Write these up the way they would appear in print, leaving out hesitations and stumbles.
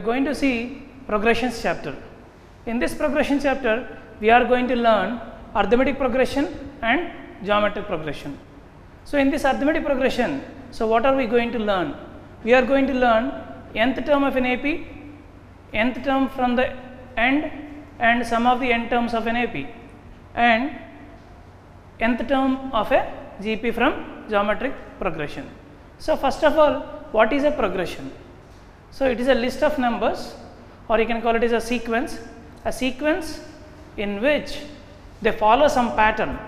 going to see progressions chapter. In this progression chapter, we are going to learn arithmetic progression and geometric progression. So in this arithmetic progression, so what are we going to learn? We are going to learn nth term of an AP, nth term from the end and sum of the n terms of an AP, and nth term of a GP from geometric progression. So first of all, what is a progression? So it is a list of numbers, or you can call it as a sequence in which they follow some pattern.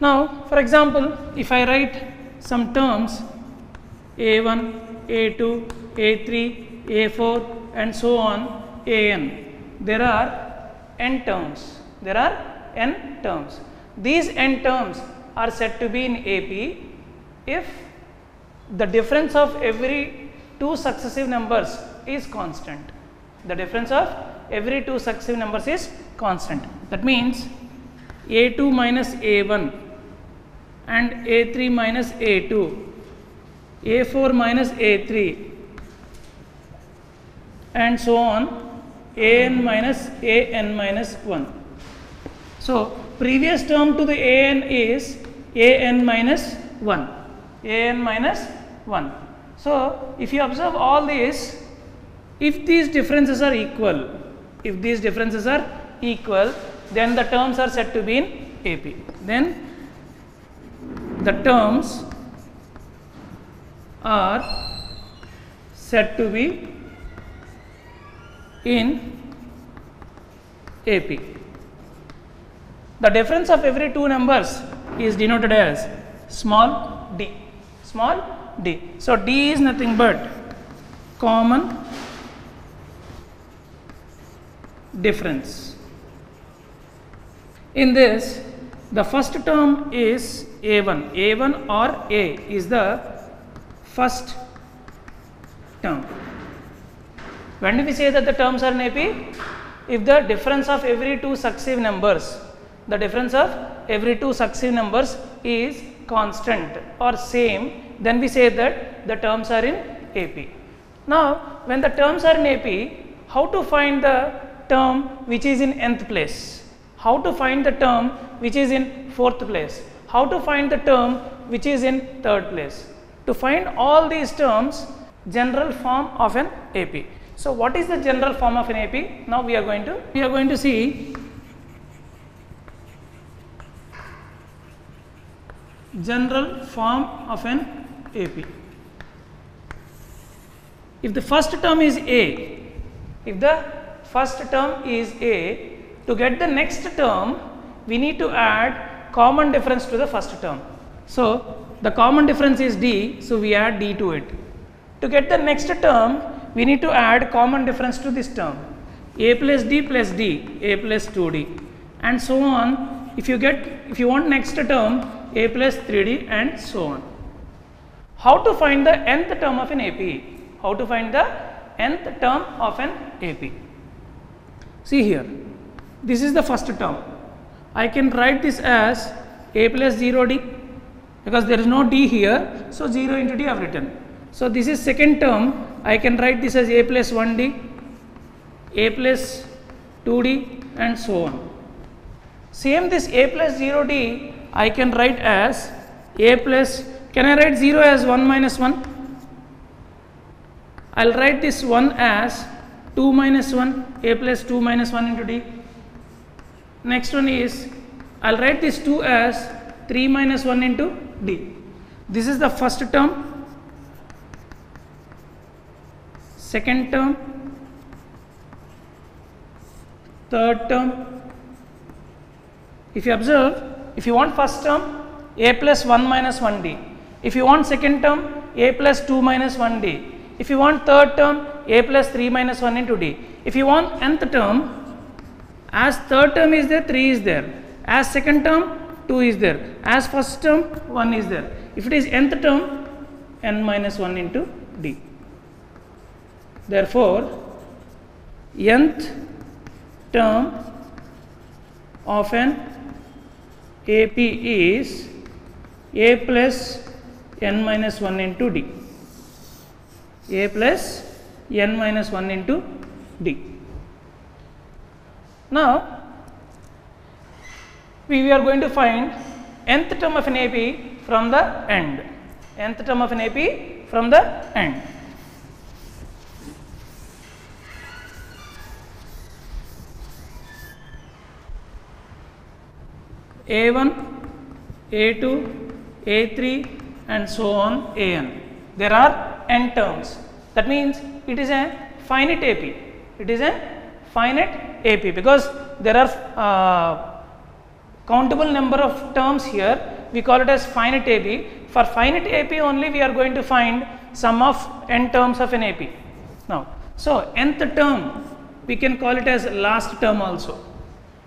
Now for example, if I write some terms A1, A2, A3, A4 and so on, AN, there are n terms. These n terms are said to be in AP if the difference of every two successive numbers is constant. That means A2 minus A1 and A3 minus A2, A4 minus A3 and so on, AN minus 1. So previous term to the AN is AN minus 1. So if you observe all this, if these differences are equal, then the terms are said to be in AP. Then the terms are said to be in AP. The difference of every two numbers is denoted as small d. So d is nothing but common difference. In this, the first term is A1 or A is the first term. When do we say that the terms are in AP? If the difference of every two successive numbers is constant or same, then we say that the terms are in AP. Now when the terms are in AP, how to find the term which is in nth place? How to find the term which is in fourth place? How to find the term which is in third place? To find all these terms, general form of an AP. So what is the general form of an AP? Now we are going to see general form of an AP. If the first term is A, to get the next term, we need to add common difference to the first term. So the common difference is D, so we add D to it. To get the next term, we need to add common difference to this term. A plus D, A plus 2D, and so on. If you want next term, A plus 3D and so on. How to find the nth term of an AP? See here, this is the first term. I can write this as A plus 0D, because there is no D here, so 0 into D I have written. So this is second term. I can write this as A plus 1D, A plus 2D and so on. Same this A plus 0D I can write as A plus, can I write 0 as 1 minus 1? I will write this 1 as 2 minus 1, A plus 2 minus 1 into D. Next one is, I will write this 2 as 3 minus 1 into D. This is the first term. Second term, third term. If you observe, if you want first term, A plus 1 minus 1D. If you want second term, A plus 2 minus 1D. If you want third term, A plus 3 minus 1 into D. If you want nth term, as third term is there, 3 is there. As second term, 2 is there. As first term, 1 is there. If it is nth term, n minus 1 into D. Therefore, nth term of an AP is A plus n minus 1 into D. a plus n minus 1 into d. Now we are going to find nth term of an AP from the end. Nth term of an AP from the end. A1, A2, A3 and so on An. There are n terms. That means it is a finite AP. It is a finite AP because there are countable number of terms here. We call it as finite AP. For finite AP only we are going to find sum of n terms of an AP. Now, so nth term we can call it as last term also.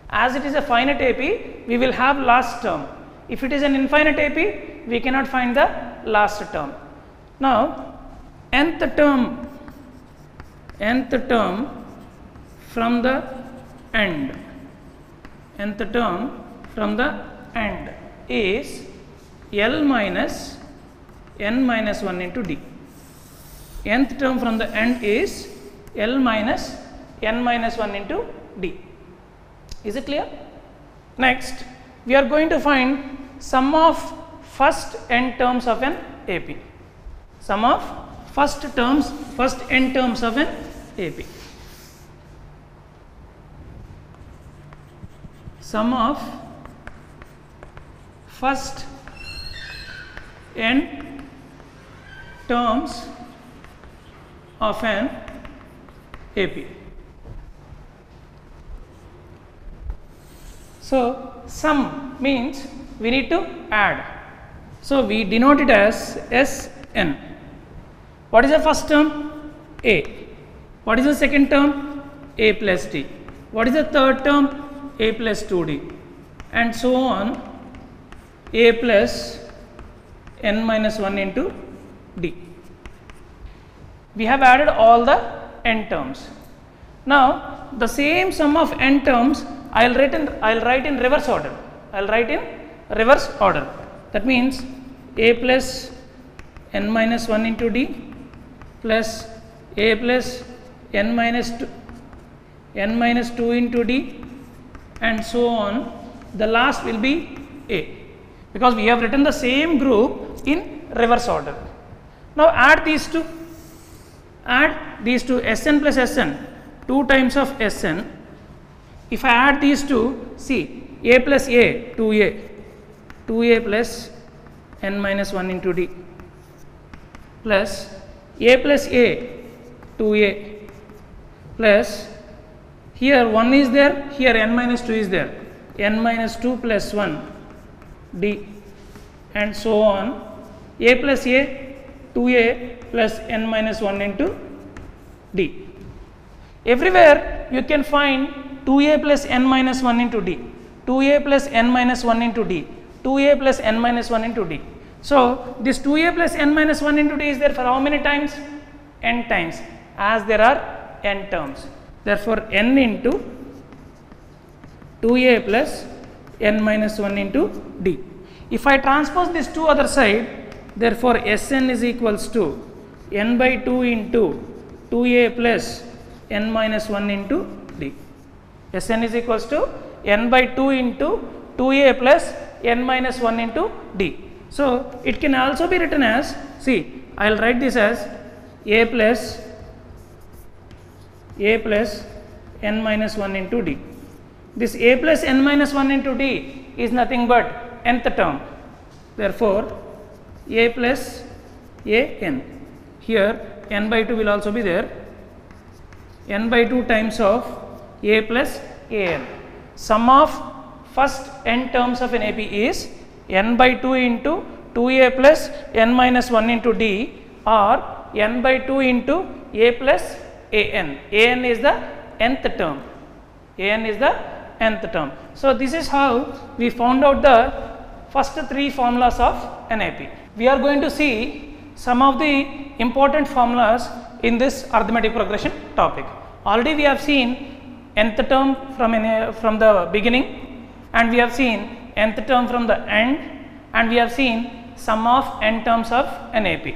As it is a finite AP, we will have last term. If it is an infinite AP, we cannot find the last term. Now, nth term from the end, nth term from the end is L minus n minus 1 into d. Nth term from the end is L minus n minus 1 into d. Is it clear? Next, we are going to find sum of first n terms of an AP. Sum of first n terms of an AP. Sum of first n terms of an AP. So, sum means we need to add. So, we denote it as Sn. What is the first term? A. What is the second term? A plus d. What is the third term? A plus 2d. And so on, A plus n minus 1 into d. We have added all the n terms. Now, the same sum of n terms I will write in reverse order. That means a plus n minus 1 into d plus a plus n minus 2 into d and so on. The last will be a, because we have written the same group in reverse order. Now add these two. Sn plus Sn, 2 times of Sn. If I add these two, see a plus a, 2a plus n minus 1 into d plus a plus a, 2a plus here 1 is there, here n minus 2 is there, n minus 2 plus 1 d and so on, a plus a, 2a plus n minus 1 into d. Everywhere you can find 2a plus n minus 1 into d, 2a plus n minus 1 into d, 2a plus n minus 1 into d. So, this 2a plus n minus 1 into d is there for how many times? N times, as there are n terms. Therefore, n into 2a plus n minus 1 into d. If I transpose this to other side, therefore, Sn is equals to n by 2 into 2a plus n minus 1 into d. Sn is equals to n by 2 into 2a plus n minus 1 into d. So, it can also be written as, see, I will write this as a plus n minus 1 into d. This a plus n minus 1 into d is nothing but nth term. Therefore, a plus a n. Here n by 2 will also be there, n by 2 times of a plus a n. Sum of first n terms of an AP is n by 2 into 2a plus n minus 1 into d or n by 2 into a plus a n. A n is the nth term. A n is the nth term. So, this is how we found out the first 3 formulas of an AP. We are going to see some of the important formulas in this arithmetic progression topic. Already we have seen nth term from the beginning, and we have seen nth term from the end, and we have seen sum of n terms of an AP.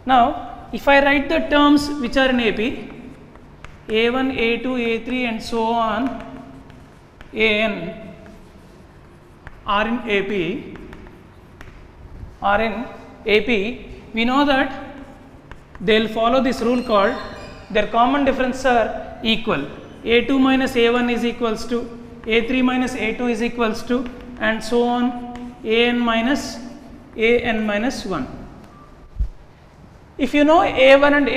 Now, if I write the terms which are in AP, A1, A2, A3 and so on, AN are in AP, we know that they will follow this rule called their common differences are equal. A2 minus A1 is equals to A3 minus A2 is equals to, and so on, AN minus 1. If you know A1 and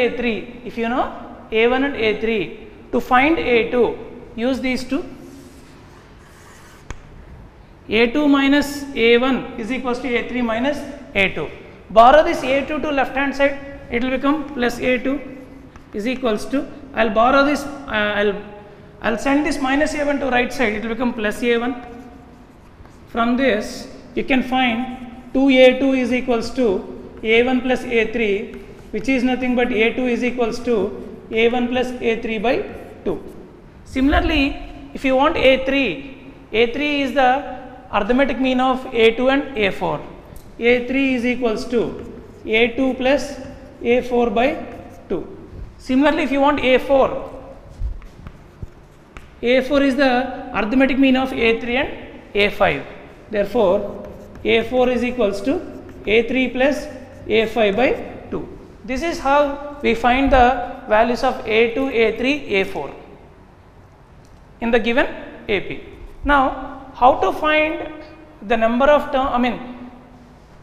A3, to find A2, use these two. A2 minus A1 is equals to A3 minus A2. Borrow this A2 to left hand side, it will become plus A2 is equals to, I will borrow this, I'll send this minus A1 to right side, it will become plus A1. From this you can find 2A2 is equals to A1 plus A3, which is nothing but A2 is equals to A1 plus A3 by 2. Similarly, if you want A3 is the arithmetic mean of A2 and A4. A3 is equals to A2 plus A4 by 2. Similarly, if you want A4 is the arithmetic mean of A3 and A5. Therefore, A4 is equals to A3 plus A5 by 2. This is how we find the values of A2, A3, A4 in the given AP. Now, how to find the number of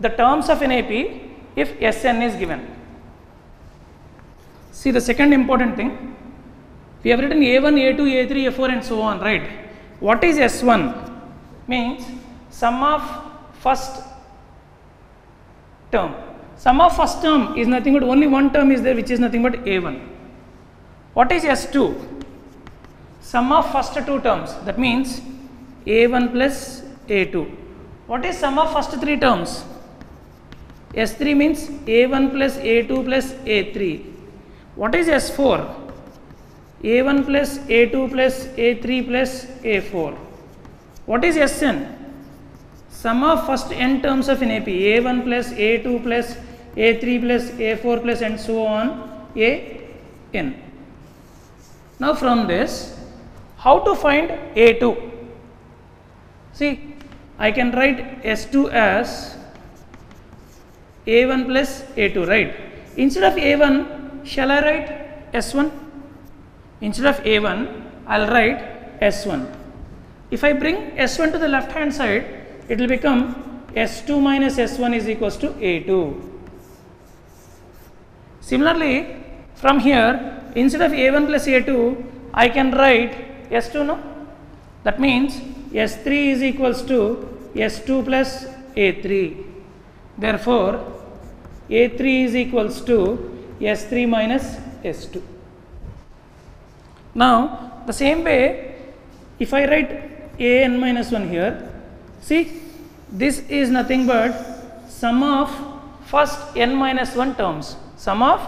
the terms of an AP if Sn is given? See, the second important thing, we have written A1, A2, A3, A4 and so on, right? What is S1? Means sum of first term. Sum of first term is nothing but only one term is there, which is nothing but A1. What is S2? Sum of first two terms, that means A1 plus A2. What is sum of first three terms? S3 means A1 plus A2 plus A3. What is S4? A1 plus A2 plus A3 plus A4. What is Sn? Sum of first n terms of an AP, A1 plus A2 plus A3 plus A4 plus and so on, An. Now from this, how to find A2? See, I can write S2 as A1 plus A2, right? Instead of A1, shall I write S1? Instead of A1, I will write S1. If I bring S1 to the left hand side, it will become S2 minus S1 is equals to A2. Similarly, from here, instead of A1 plus A2, I can write S2, no? That means S3 is equals to S2 plus A3. Therefore, A3 is equals to S3 minus S2. Now, the same way, if I write An minus 1 here, see, this is nothing but sum of first n minus 1 terms. Sum of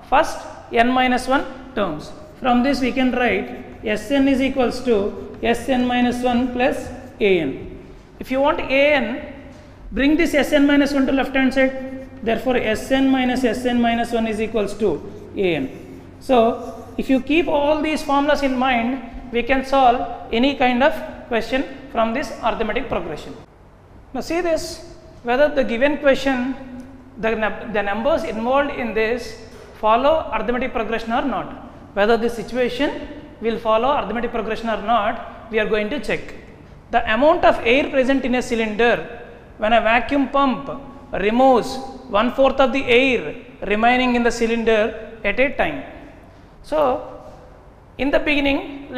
first n minus 1 terms. From this we can write Sn is equals to Sn minus 1 plus An. If you want An, bring this Sn minus 1 to left hand side. Therefore, Sn minus 1 is equals to An. So, if you keep all these formulas in mind, we can solve any kind of question from this arithmetic progression. Now see this, whether the given question, the numbers involved in this follow arithmetic progression or not. Whether this situation will follow arithmetic progression or not, we are going to check. The amount of air present in a cylinder when a vacuum pump removes 1/4 of the air remaining in the cylinder at a time. So, in the beginning,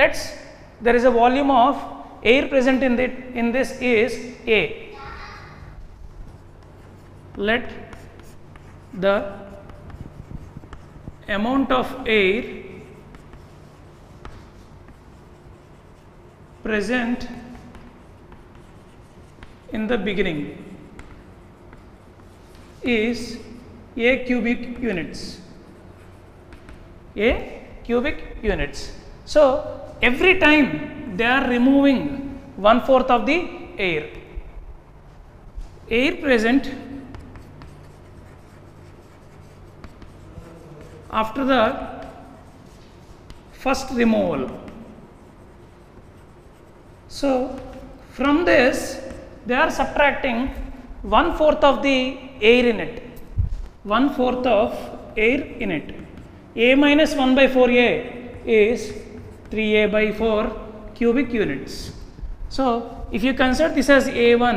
there is a volume of air present in this is A. Let the amount of air present in the beginning is A cubic units. A cubic units. So, every time they are removing 1/4 of the air. Air present after the first removal. So from this they are subtracting 1/4 of the air in it, 1/4 of air in it. A minus 1 by 4a is 3a by 4 cubic units. So if you consider this as A1,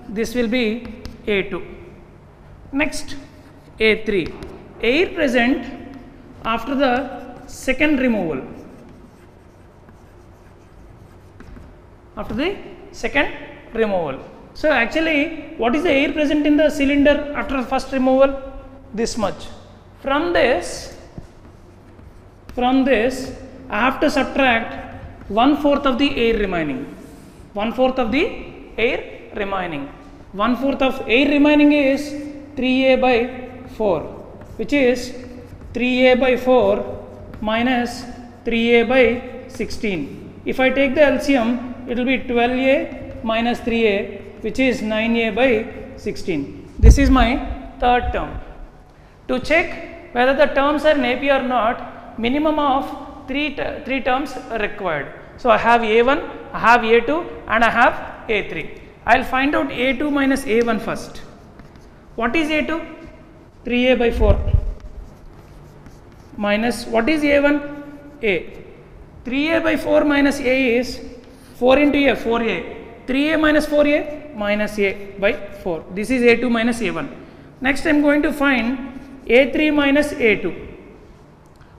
this will be A2. Next, A3, air present after the second removal. After the second removal. So actually, what is the air present in the cylinder after the first removal? This much. From this I have to subtract 1/4 of the air remaining. 1/4 of the air remaining. 1/4 of air remaining is 3a by 4, which is 3a by 4 minus 3a by 16. If I take the LCM, it will be 12a minus 3a, which is 9a by 16. This is my third term. To check whether the terms are in AP or not, minimum of three terms are required. So I have A1, I have A2 and I have A3. I will find out A2 minus A1 first. What is A2? 3a by 4 minus what is A1? A. 3a by 4 minus A is 4 into A, 4a. 3a minus 4a minus a by 4. This is A2 minus A1. Next I am going to find A3 minus A2.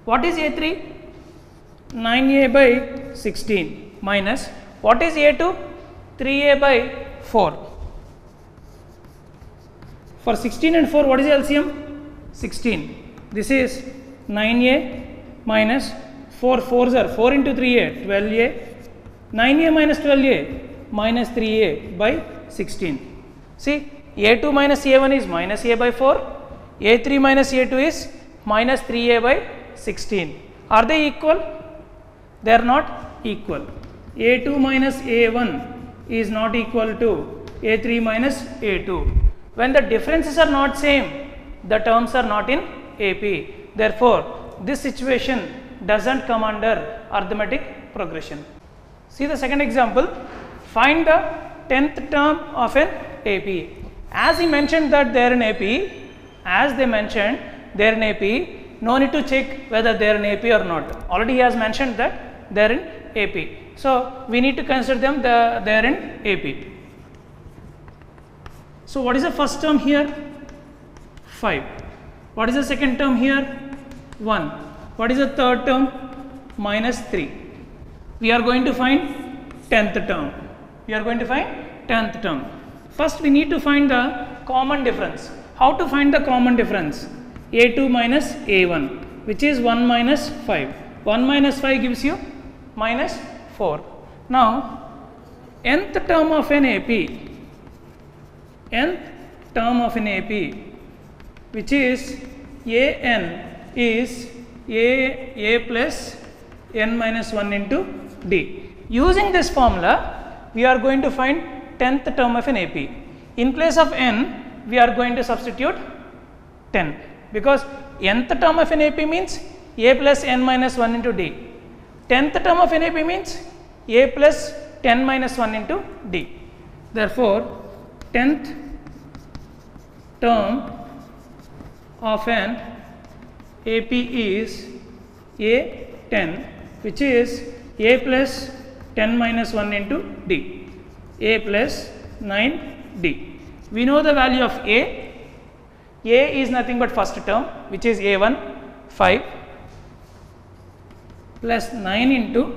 What is A3? 9a by 16 minus what is A2? 3a by 4. For 16 and 4, what is the LCM? 16. This is 9a minus 4 4s are 4 into 3a, 12a. 9a minus 12a minus 3a by 16. See, A2 minus A1 is minus a by 4. A3 minus A2 is minus 3a by 16. Are they equal? They are not equal. A2 minus A1 is not equal to A3 minus A2. When the differences are not same, the terms are not in AP. Therefore, this situation doesn't come under arithmetic progression. See the second example. Find the 10th term of an AP. As he mentioned that they are in AP, as they mentioned they are in AP, no need to check whether they are in AP or not. Already he has mentioned that they are in AP. So we need to consider them they are in AP. So what is the first term here? 5. What is the second term here? 1. What is the third term? Minus 3. We are going to find 10th term. We are going to find 10th term. First we need to find the common difference. How to find the common difference? A2 minus A1, which is 1 minus 5. 1 minus 5 gives you minus 4. Now, nth term of an AP, which is an is a plus n minus 1 into d. Using this formula, we are going to find 10th term of an AP. In place of n, we are going to substitute 10, because nth term of an AP means a plus n minus 1 into d. 10th term of an AP means a plus 10 minus 1 into d. Therefore, 10th term of an AP is A10, which is a plus 10 minus 1 into d, a plus 9d. We know the value of a is nothing but first term, which is A1, 5 plus 9 into,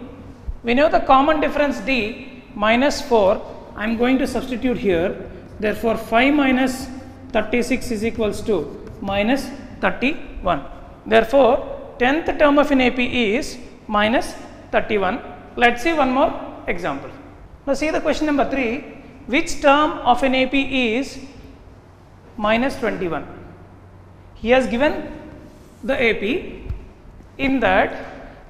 we know the common difference d, minus 4. I am going to substitute here. Therefore, 5 minus 36 is equals to minus 31. Therefore, 10th term of an AP is minus 31. Let us see one more example. Now, see the question number 3. Which term of an AP is minus 21? He has given the AP in that,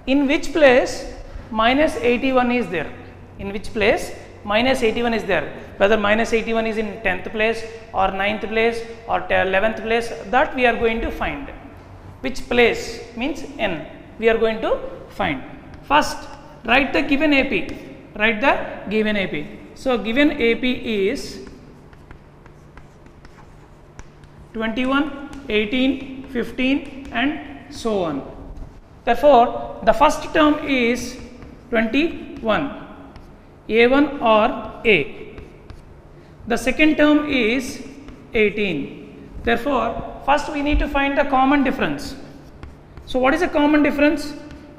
in which place minus 81 is there? In which place minus 81 is there? Whether minus 81 is in 10th place or 9th place or 11th place, that we are going to find. which place means n we are going to find. First, write the given AP. Write the given AP. So, given AP is 21, 18, 15 and so on. Therefore, the first term is 21, A1 or A. The second term is 18. Therefore, first we need to find the common difference. So, what is the common difference?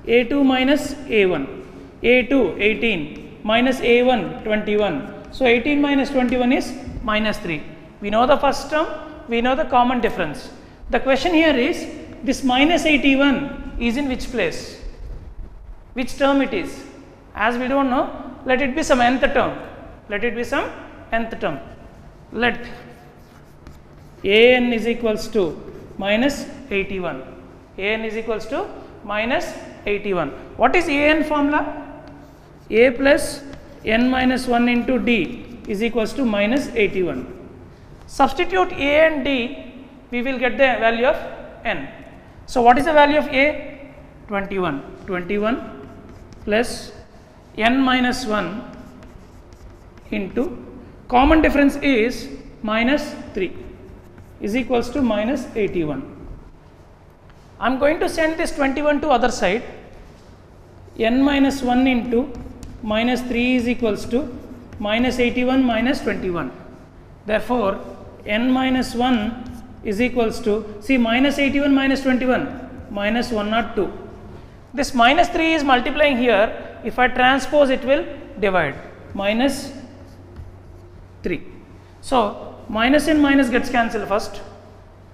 A2 minus A1. A2 18 minus A1 21. So, 18 minus 21 is minus 3. We know the first term, we know the common difference. The question here is, this minus 81 is in which place? Which term it is? As we do not know, let it be some nth term. Let it be some nth term. Let an is equals to minus 81. An is equals to minus 81. What is an formula? A plus n minus 1 into d is equals to minus 81. Substitute a and d, we will get the value of n. So, what is the value of a? 21. 21 plus n minus 1 into common difference is minus 3 is equals to minus 81. I am going to send this 21 to other side. N minus 1 into minus 3 is equals to minus 81 minus 21. Therefore, n minus 1 is equals to, see, minus 81 minus 21 minus 102. This minus 3 is multiplying here. If I transpose, it will divide. Minus 3. So, minus and minus gets cancelled first.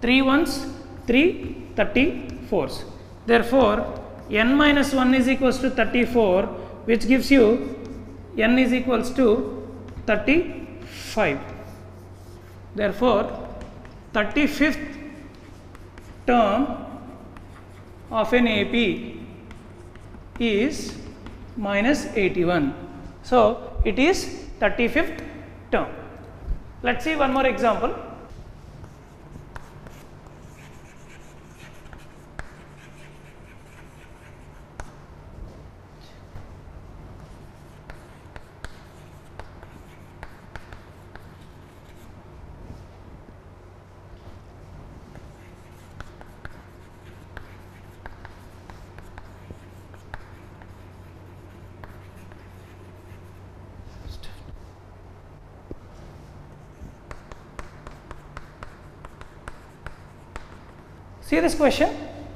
3 ones, 3 34s. Therefore, n minus 1 is equals to 34, which gives you n is equals to 35. Therefore, 35th term of an AP is minus 81. So, it is 35th term. Let us see one more example. See this question,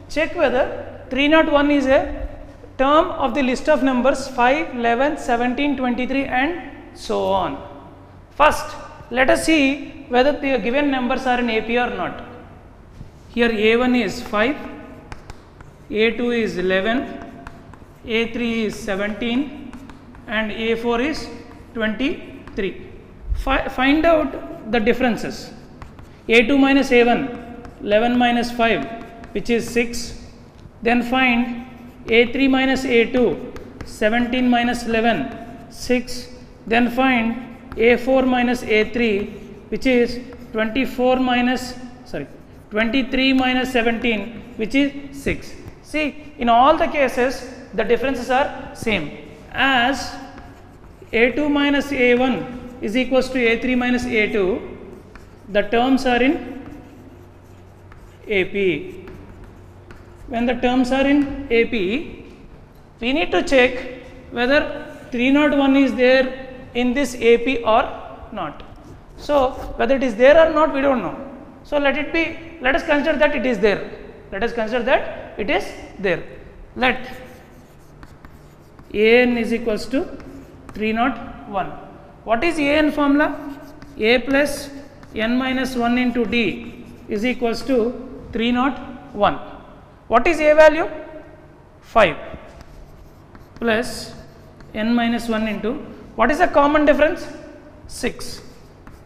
check whether 301 is a term of the list of numbers 5, 11, 17, 23 and so on. First, let us see whether the given numbers are in AP or not. Here A1 is 5, A2 is 11, A3 is 17 and A4 is 23. Find out the differences. A2 minus A1, 11 minus 5, which is 6. Then find A3 minus A2, 17 minus 11, 6. Then find A4 minus A3, which is 23 minus 17, which is 6. See, in all the cases, the differences are same. As A2 minus A1 is equals to A3 minus A2, the terms are in AP. When the terms are in AP, we need to check whether 301 is there in this AP or not. So, whether it is there or not, we do not know. So, let us consider that it is there. Let us consider that it is there. Let an is equals to 301. What is an formula? A plus n minus 1 into d is equals to 301. What is a value? 5 plus n minus 1 into, what is the common difference? 6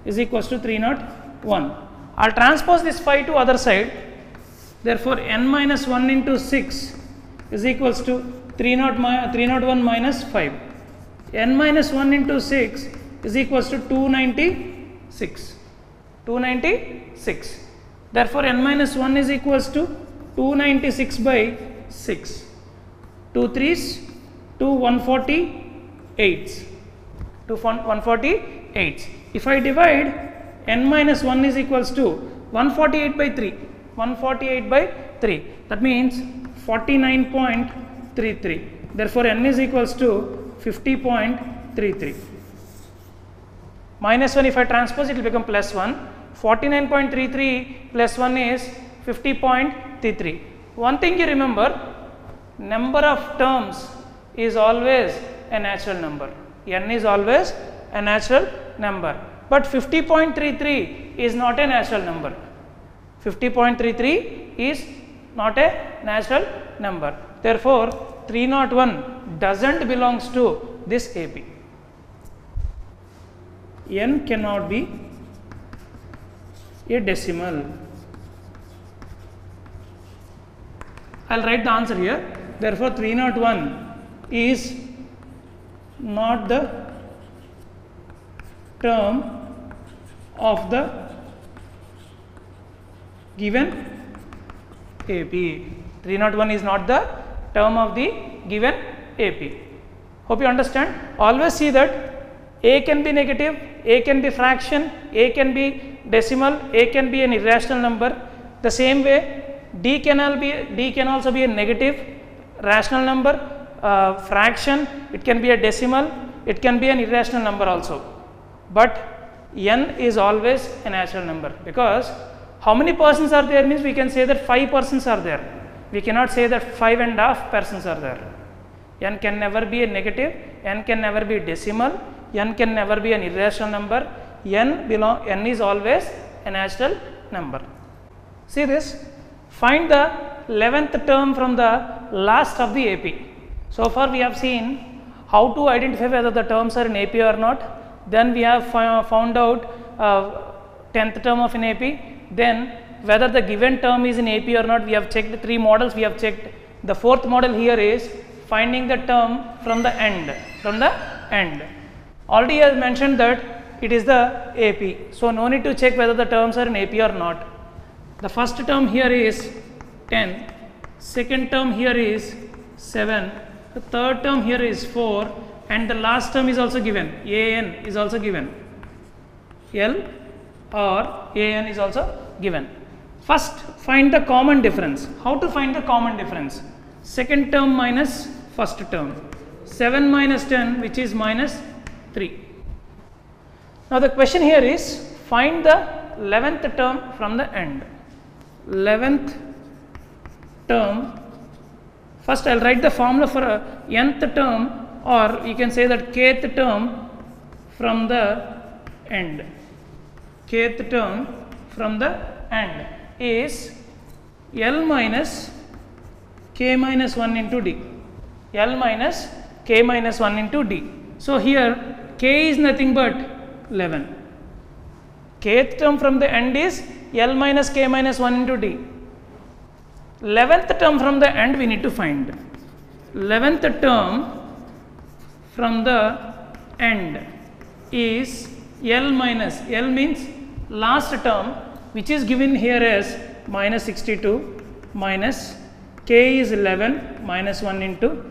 is equals to 301. I will transpose this 5 to other side. Therefore, n minus 1 into 6 is equals to 301 minus 5. N minus 1 into 6 is equals to 296. 296. Therefore, n minus 1 is equals to 296 by 6. 2 3s, 2 148s. 2 148s. If I divide n minus 1 is equals to 148 by 3. 148 by 3. That means 49.33. Therefore, n is equals to 50.33. Minus 1, if I transpose, it will become plus 1. 49.33 plus 1 is 50.33. One thing you remember, number of terms is always a natural number. N is always a natural number. But 50.33 is not a natural number. 50.33 is not a natural number. Therefore, 301 doesn't belongs to this AP. N cannot be a decimal. I will write the answer here. Therefore, 301 is not the term of the given AP. 301 is not the term of the given AP. Hope you understand. Always see that A can be negative, A can be fraction, A can be decimal, A can be an irrational number. The same way D can also be a negative rational number, fraction, it can be a decimal, it can be an irrational number also. But n is always a natural number, because how many persons are there means we can say that 5 persons are there. We cannot say that 5.5 persons are there. N can never be a negative, n can never be decimal, n can never be an irrational number. N is always a natural number. See this, find the 11th term from the last of the AP. So far we have seen how to identify whether the terms are in AP or not. Then we have found out 10th term of an AP. Then whether the given term is in AP or not, we have checked 3 models we have checked. The 4th model here is finding the term from the end. Already I have mentioned that it is the AP. So no need to check whether the terms are in AP or not. The first term here is 10, second term here is 7, the third term here is 4, and the last term is also given, AN is also given, L or AN is also given. First find the common difference. How to find the common difference? Second term minus first term, 7 minus 10, which is minus 3. Now the question here is find the 11th term from the end. 11th term, first I will write the formula for a nth term, or you can say that kth term from the end. Kth term from the end is L minus k minus 1 into d. L minus k minus 1 into d. So here k is nothing but 11. Kth term from the end is L minus k minus 1 into d. 11th term from the end we need to find. 11th term from the end is L minus, L means last term, which is given here as minus 62 minus k is 11 minus 1 into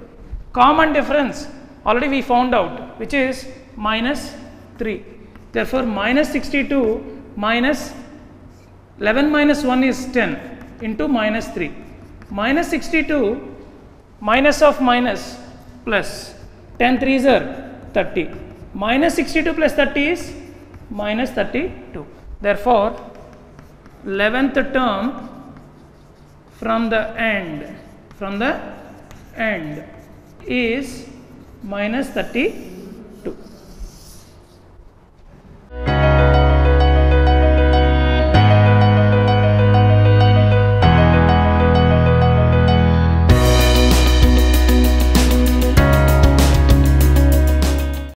common difference already we found out, which is minus 3. Therefore, minus 62 minus 11 minus 1 is 10 into minus 3. Minus 62 minus of minus plus 10 3s are 30. Minus 62 plus 30 is minus 32. Therefore, 11th term from the end is minus 32.